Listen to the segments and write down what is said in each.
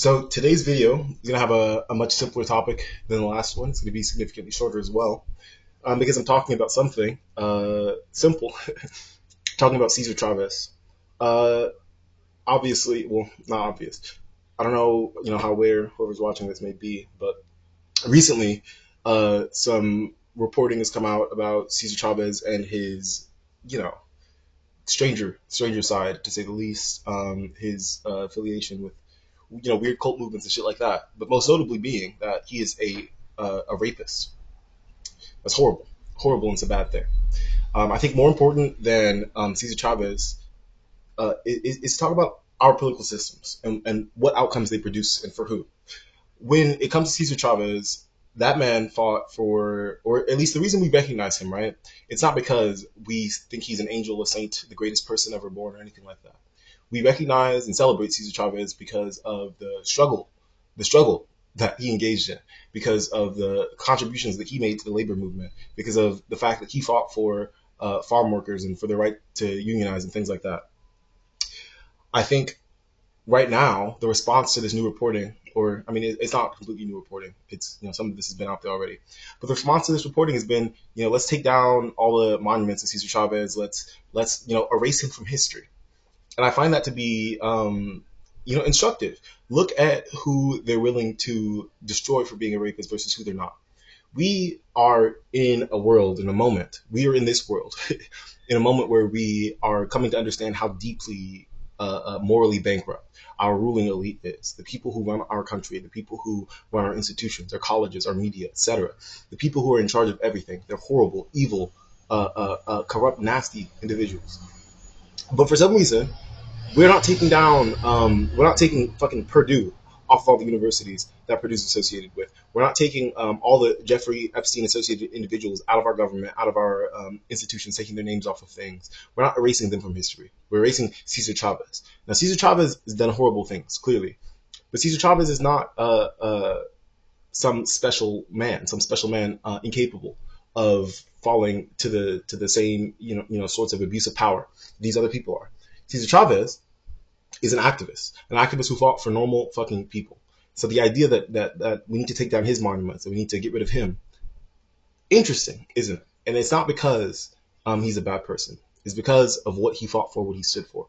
So today's video is going to have a much simpler topic than the last one. It's going to be significantly shorter as well, because I'm talking about something simple, talking about Caesar Chavez. Uh, Obviously, well, not obvious. I don't know, how aware whoever's watching this may be, but recently, some reporting has come out about Caesar Chavez and his, you know, stranger side, to say the least. His affiliation with weird cult movements and shit like that. But most notably being that he is a rapist. That's horrible, horrible, and it's a bad thing. I think more important than Cesar Chavez is to talk about our political systems and what outcomes they produce and for who. When it comes to Cesar Chavez, that man fought for, or at least the reason we recognize him, right? It's not because we think he's an angel, a saint, the greatest person ever born, or anything like that. We recognize and celebrate Cesar Chavez because of the struggle that he engaged in, because of the contributions that he made to the labor movement, because of the fact that he fought for farm workers and for their right to unionize and things like that. I think right now the response to this new reporting, or I mean, it's not completely new reporting. It's some of this has been out there already, but the response to this reporting has been let's take down all the monuments of Cesar Chavez. Let's erase him from history. And I find that to be instructive. Look at who they're willing to destroy for being a rapist versus who they're not. We are in a world, in a moment. We are in this world, in a moment where we are coming to understand how deeply morally bankrupt our ruling elite is. The people who run our country, the people who run our institutions, our colleges, our media, etc. The people who are in charge of everything. They're horrible, evil, corrupt, nasty individuals. But for some reason, we're not taking fucking Purdue off of all the universities that Purdue's associated with. We're not taking all the Jeffrey Epstein associated individuals out of our government, out of our institutions, taking their names off of things. We're not erasing them from history. We're erasing Cesar Chavez. Now, Cesar Chavez has done horrible things, clearly. But Cesar Chavez is not some special man, incapable of falling to the same sorts of abuse of power these other people are. Cesar Chavez is an activist who fought for normal fucking people. So the idea that we need to take down his monuments, that we need to get rid of him, interesting, isn't it? And it's not because he's a bad person. It's because of what he fought for, what he stood for.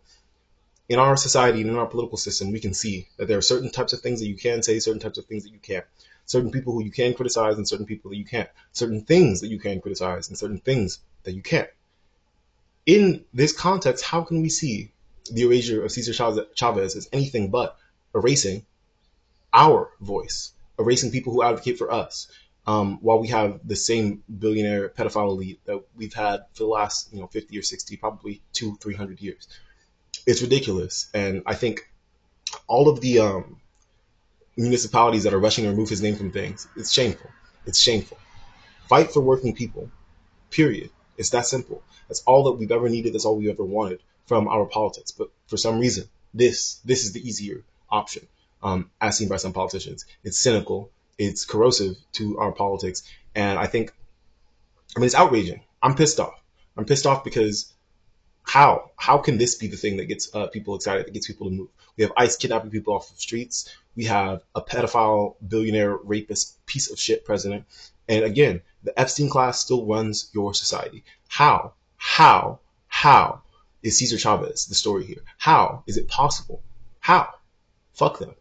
In our society and in our political system, we can see that there are certain types of things that you can say, certain types of things that you can't. Certain people who you can criticize and certain people that you can't. Certain things that you can criticize and certain things that you can't. In this context, how can we see the erasure of Cesar Chavez as anything but erasing our voice, erasing people who advocate for us, while we have the same billionaire pedophile elite that we've had for the last 50 or 60, probably 200-300 years? It's ridiculous, and I think all of the municipalities that are rushing to remove his name from things, it's shameful. It's shameful. Fight for working people. Period. It's that simple. That's all that we've ever needed. That's all we've ever wanted from our politics. But for some reason, this is the easier option, as seen by some politicians. It's cynical. It's corrosive to our politics. And I mean, it's outraging. I'm pissed off. I'm pissed off because how can this be the thing that gets people excited, that gets people to move? We have ICE kidnapping people off the streets. We have a pedophile, billionaire, rapist, piece of shit president. And again, the Epstein class still runs your society. How is Cesar Chavez the story here? How is it possible? How? Fuck them.